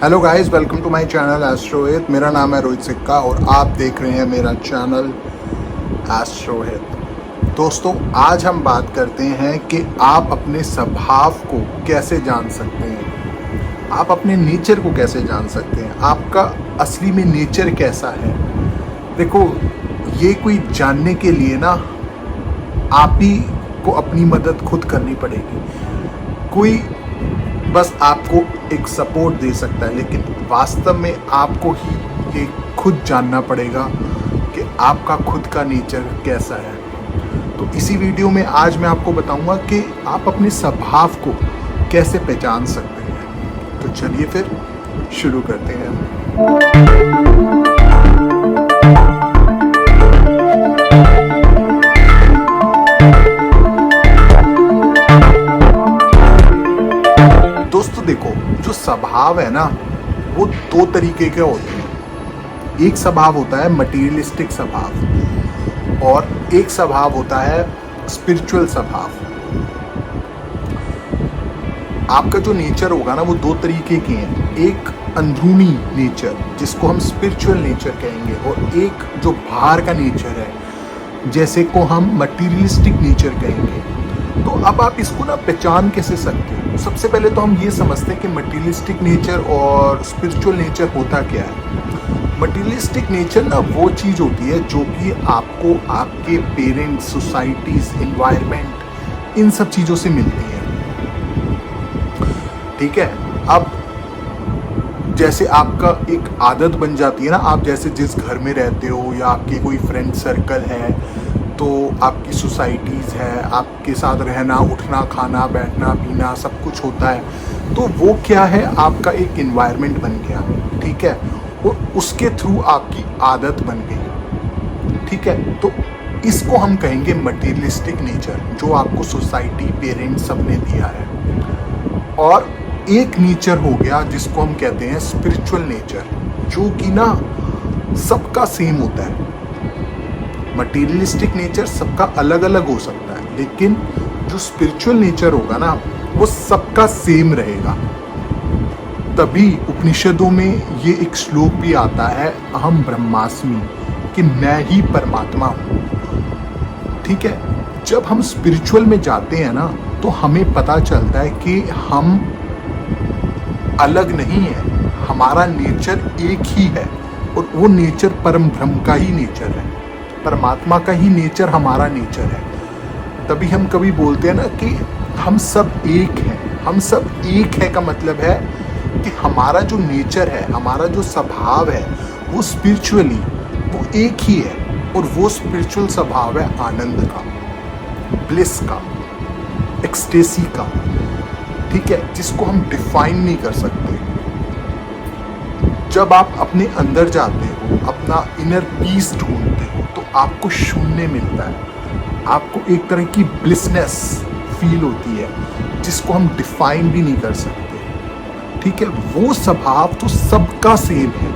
Hello guys, welcome to my channel Astrohit. मेरा नाम है रोहित सिक्का और आप देख रहे हैं मेरा चैनल एस्ट्रोहित। दोस्तों, आज हम बात करते हैं कि आप अपने स्वभाव को कैसे जान सकते हैं, आप अपने नेचर को कैसे जान सकते हैं, आपका असली में नेचर कैसा है। देखो, ये कोई जानने के लिए ना आप ही को अपनी मदद खुद करनी पड़ेगी। कोई बस आपको एक सपोर्ट दे सकता है, लेकिन वास्तव में आपको ही ये खुद जानना पड़ेगा कि आपका खुद का नेचर कैसा है। तो इसी वीडियो में आज मैं आपको बताऊंगा कि आप अपने स्वभाव को कैसे पहचान सकते हैं। तो चलिए फिर शुरू करते हैं। दोस्तों देखो, जो स्वभाव है ना वो दो तरीके के होते हैं। एक स्वभाव होता है मटेरियलिस्टिक स्वभाव और एक स्वभाव होता है स्पिरिचुअल स्वभाव। आपका जो नेचर होगा ना वो दो तरीके के हैं। एक अंदरूनी नेचर जिसको हम स्पिरिचुअल नेचर कहेंगे, और एक जो बाहर का नेचर है जैसे को हम मटेरियलिस्टिक नेचर कहेंगे। तो अब आप इसको ना पहचान कैसे सकते हो? सबसे पहले तो हम ये समझते हैं कि मटेरियलिस्टिक नेचर और स्पिरिचुअल नेचर होता क्या है। मटेरियलिस्टिक नेचर ना वो चीज़ होती है जो कि आपको आपके पेरेंट्स, सोसाइटीज, एनवायरनमेंट, इन सब चीज़ों से मिलती है। ठीक है, अब जैसे आपका एक आदत बन जाती है ना, आप जैसे जिस घर में रहते हो या आपके कोई फ्रेंड सर्कल है, तो आपकी सोसाइटीज़ है, आपके साथ रहना, उठना, खाना, बैठना, पीना सब कुछ होता है। तो वो क्या है, आपका एक एनवायरनमेंट बन गया। ठीक है, और उसके थ्रू आपकी आदत बन गई। ठीक है, तो इसको हम कहेंगे मटेरियलिस्टिक नेचर, जो आपको सोसाइटी, पेरेंट्स सब ने दिया है। और एक नेचर हो गया जिसको हम कहते हैं स्पिरिचुअल नेचर, जो कि ना सबका सेम होता है। मटेरियलिस्टिक नेचर सबका अलग अलग हो सकता है, लेकिन जो स्पिरिचुअल नेचर होगा ना वो सबका सेम रहेगा। तभी उपनिषदों में ये एक श्लोक भी आता है, अहम ब्रह्मास्मि, कि मैं ही परमात्मा हूँ। ठीक है, जब हम स्पिरिचुअल में जाते हैं ना तो हमें पता चलता है कि हम अलग नहीं है, हमारा नेचर एक ही है, और वो नेचर परम ब्रह्म का ही नेचर है, परमात्मा का ही नेचर हमारा नेचर है। तभी हम कभी बोलते हैं ना कि हम सब एक हैं। हम सब एक है का मतलब है कि हमारा जो नेचर है, हमारा जो स्वभाव है, वो स्पिरिचुअली वो एक ही है, और वो स्पिरिचुअल स्वभाव है आनंद का, ब्लिस का, एक्सटेसी का। ठीक है, जिसको हम डिफाइन नहीं कर सकते। जब आप अपने अंदर जाते हो, अपना इनर पीस ढूंढते हो, तो आपको शून्य मिलता है, आपको एक तरह की ब्लिसनेस फील होती है जिसको हम डिफाइन भी नहीं कर सकते। ठीक है, वो स्वभाव तो सबका सेम है।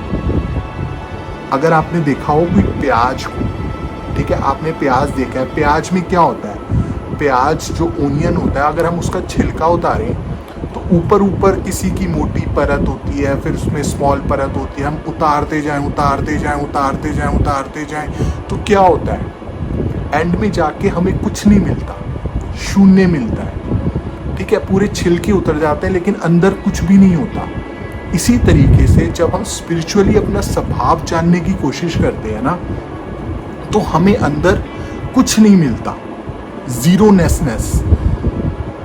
अगर आपने देखा हो कोई प्याज को, ठीक है, आपने प्याज देखा है, प्याज में क्या होता है, प्याज जो ओनियन होता है, अगर हम उसका छिलका उतारें तो ऊपर ऊपर किसी की मोटी परत होती है, फिर उसमें स्मॉल परत होती है, हम उतारते जाएं उतारते जाएं उतारते जाएं उतारते जाएं, तो क्या होता है, एंड में जाके हमें कुछ नहीं मिलता, शून्य मिलता है। ठीक है, पूरे छिलके उतर जाते हैं लेकिन अंदर कुछ भी नहीं होता। इसी तरीके से जब हम स्पिरिचुअली अपना स्वभाव जानने की कोशिश करते हैं ना, तो हमें अंदर कुछ नहीं मिलता, जीरोनेसनेस।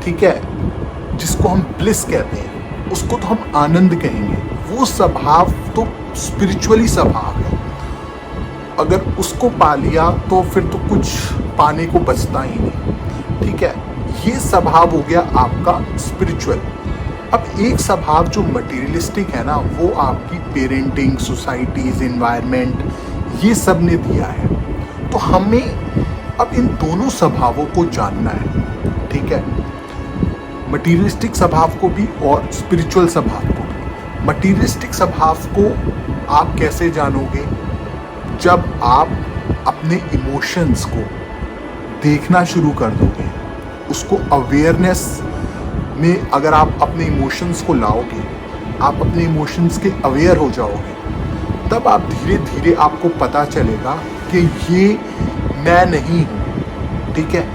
ठीक है, जिसको हम ब्लिस कहते हैं, उसको तो हम आनंद कहेंगे। वो स्वभाव तो स्पिरिचुअली स्वभाव है। अगर उसको पा लिया तो फिर तो कुछ पाने को बचता ही नहीं। ठीक है, ये स्वभाव हो गया आपका स्पिरिचुअल। अब एक स्वभाव जो मटेरियलिस्टिक है ना, वो आपकी पेरेंटिंग, सोसाइटीज, एनवायरनमेंट, ये सब ने दिया है। तो हमें अब इन दोनों स्वभावों को जानना है। ठीक है, मटीरियलिस्टिक स्वभाव को भी और स्पिरिचुअल स्वभाव को भी। मटीरियलिस्टिक स्वभाव को आप कैसे जानोगे? जब आप अपने इमोशंस को देखना शुरू कर दोगे, उसको अवेयरनेस में अगर आप अपने इमोशंस को लाओगे, आप अपने इमोशंस के अवेयर हो जाओगे, तब आप धीरे धीरे आपको पता चलेगा कि ये मैं नहीं हूँ। ठीक है,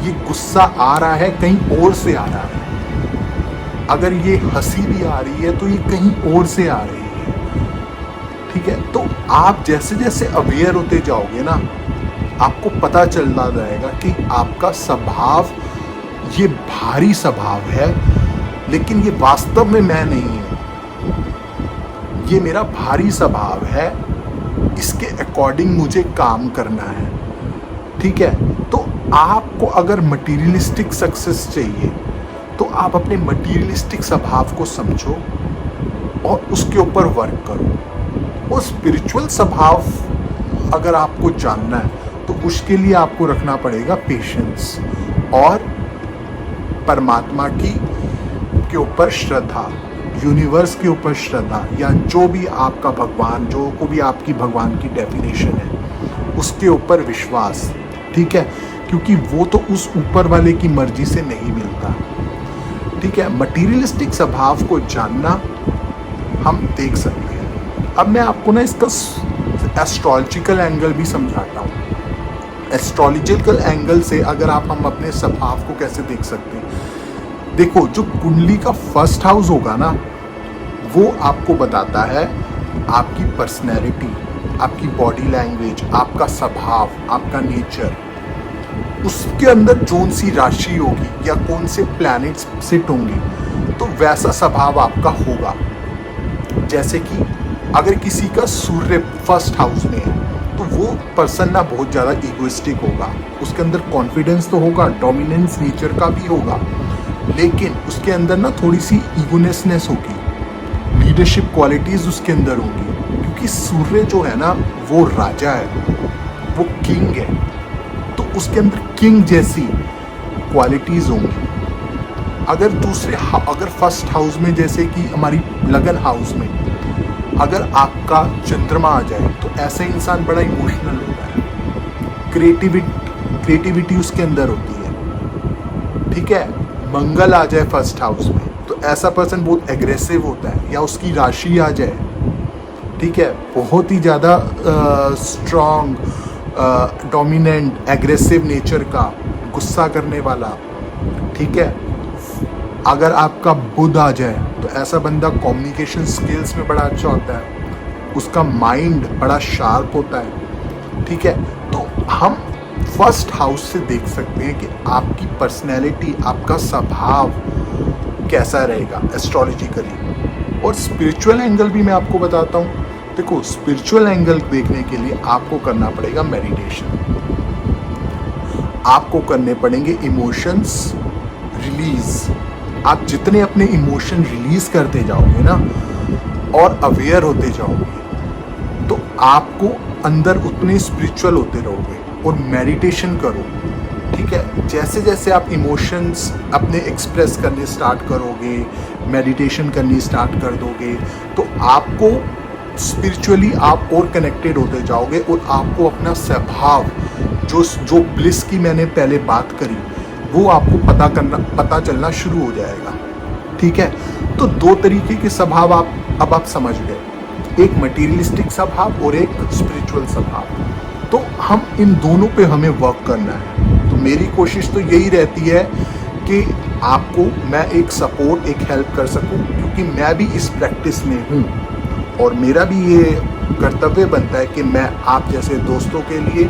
ये गुस्सा आ रहा है कहीं और से आ रहा है, अगर ये हंसी भी आ रही है तो ये कहीं और से आ रही है। ठीक है, तो आप जैसे जैसे अवेयर होते जाओगे ना, आपको पता चलता जाएगा कि आपका स्वभाव ये भारी स्वभाव है, लेकिन ये वास्तव में मैं नहीं हूँ, ये मेरा भारी स्वभाव है, इसके अकॉर्डिंग मुझे काम करना है। ठीक है, तो आपको अगर मटीरियलिस्टिक सक्सेस चाहिए तो आप अपने मटीरियलिस्टिक स्वभाव को समझो और उसके ऊपर वर्क करो। और स्पिरिचुअल स्वभाव अगर आपको जानना है तो उसके लिए आपको रखना पड़ेगा पेशेंस और परमात्मा की के ऊपर श्रद्धा, यूनिवर्स के ऊपर श्रद्धा, या जो भी आपका भगवान, जो को भी आपकी भगवान की डेफिनेशन है, उसके ऊपर विश्वास। ठीक है, क्योंकि वो तो उस ऊपर वाले की मर्जी से नहीं मिलता। ठीक है, मटीरियलिस्टिक स्वभाव को जानना हम देख सकते हैं। अब मैं आपको ना इसका एस्ट्रोलॉजिकल एंगल भी समझाता हूँ। एस्ट्रोलॉजिकल एंगल से अगर हम अपने स्वभाव को कैसे देख सकते हैं, देखो जो कुंडली का फर्स्ट हाउस होगा ना, वो आपको बताता है आपकी पर्सनैलिटी, आपकी बॉडी लैंग्वेज, आपका स्वभाव, आपका नेचर। उसके अंदर कौन सी राशि होगी या कौन से प्लैनेट्स सिट होंगे, तो वैसा स्वभाव आपका होगा। जैसे कि अगर किसी का सूर्य फर्स्ट हाउस में है तो वो पर्सन ना बहुत ज़्यादा इगोइस्टिक होगा, उसके अंदर कॉन्फिडेंस तो होगा, डोमिनेंस नेचर का भी होगा, लेकिन उसके अंदर ना थोड़ी सी ईगोनेसनेस होगी, लीडरशिप क्वालिटीज़ उसके अंदर होंगी, क्योंकि सूर्य जो है ना वो राजा है, वो किंग है, तो उसके अंदर किंग जैसी क्वालिटीज़ होंगी। अगर फर्स्ट हाउस में, जैसे कि हमारी लगन हाउस में अगर आपका चंद्रमा आ जाए तो ऐसा इंसान बड़ा इमोशनल होता है, क्रिएटिविटी उसके अंदर होती है। ठीक है, मंगल आ जाए फर्स्ट हाउस में तो ऐसा पर्सन बहुत एग्रेसिव होता है, या उसकी राशि आ जाए, ठीक है, बहुत ही ज़्यादा स्ट्रॉन्ग, डोमिनेंट, एग्रेसिव नेचर का, गुस्सा करने वाला। ठीक है, अगर आपका बुध आ जाए तो ऐसा बंदा कम्युनिकेशन स्किल्स में बड़ा अच्छा होता है, उसका माइंड बड़ा शार्प होता है। ठीक है, तो हम फर्स्ट हाउस से देख सकते हैं कि आपकी पर्सनैलिटी, आपका स्वभाव कैसा रहेगा एस्ट्रोलॉजिकली। और स्पिरिचुअल एंगल भी मैं आपको बताता हूँ। देखो, स्पिरिचुअल एंगल देखने के लिए आपको करना पड़ेगा मेडिटेशन, आपको करने पड़ेंगे इमोशंस रिलीज। आप जितने अपने इमोशन रिलीज करते जाओगे ना और अवेयर होते जाओगे तो आपको अंदर उतने स्पिरिचुअल होते रहोगे। और मेडिटेशन करो। ठीक है, जैसे जैसे आप इमोशंस अपने एक्सप्रेस करने स्टार्ट करोगे, मेडिटेशन करनी स्टार्ट कर दोगे, तो आपको स्पिरिचुअली आप और कनेक्टेड होते जाओगे और आपको अपना स्वभाव, जो ब्लिस की मैंने पहले बात करी, वो आपको पता चलना शुरू हो जाएगा। ठीक है, तो दो तरीके के स्वभाव अब आप समझ गए, एक मटेरियलिस्टिक स्वभाव और एक स्पिरिचुअल स्वभाव। तो हम इन दोनों पे हमें वर्क करना है। तो मेरी कोशिश तो यही रहती है कि आपको मैं एक सपोर्ट, एक हेल्प कर सकूं, क्योंकि मैं भी इस प्रैक्टिस में हूं और मेरा भी ये कर्तव्य बनता है कि मैं आप जैसे दोस्तों के लिए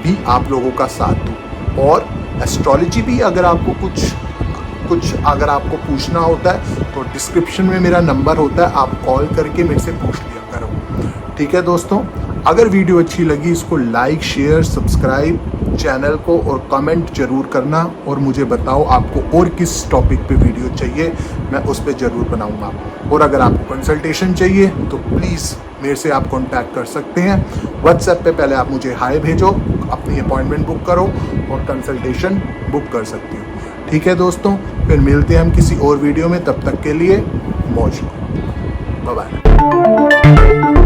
भी आप लोगों का साथ दूं। और एस्ट्रोलॉजी भी अगर आपको कुछ अगर आपको पूछना होता है तो डिस्क्रिप्शन में मेरा नंबर होता है, आप कॉल करके मेरे से पूछ लिया करो। ठीक है दोस्तों, अगर वीडियो अच्छी लगी इसको लाइक, शेयर, सब्सक्राइब चैनल को और कमेंट जरूर करना और मुझे बताओ आपको और किस टॉपिक पे वीडियो चाहिए, मैं उस पर ज़रूर बनाऊंगा। और अगर आपको कंसल्टेशन चाहिए तो प्लीज़ मेरे से आप कांटेक्ट कर सकते हैं। व्हाट्सएप पे पहले आप मुझे हाय भेजो, अपनी अपॉइंटमेंट बुक करो और कंसल्टेशन बुक कर सकते हो। ठीक है दोस्तों, फिर मिलते हैं हम किसी और वीडियो में, तब तक के लिए मौज लो, बाय बाय।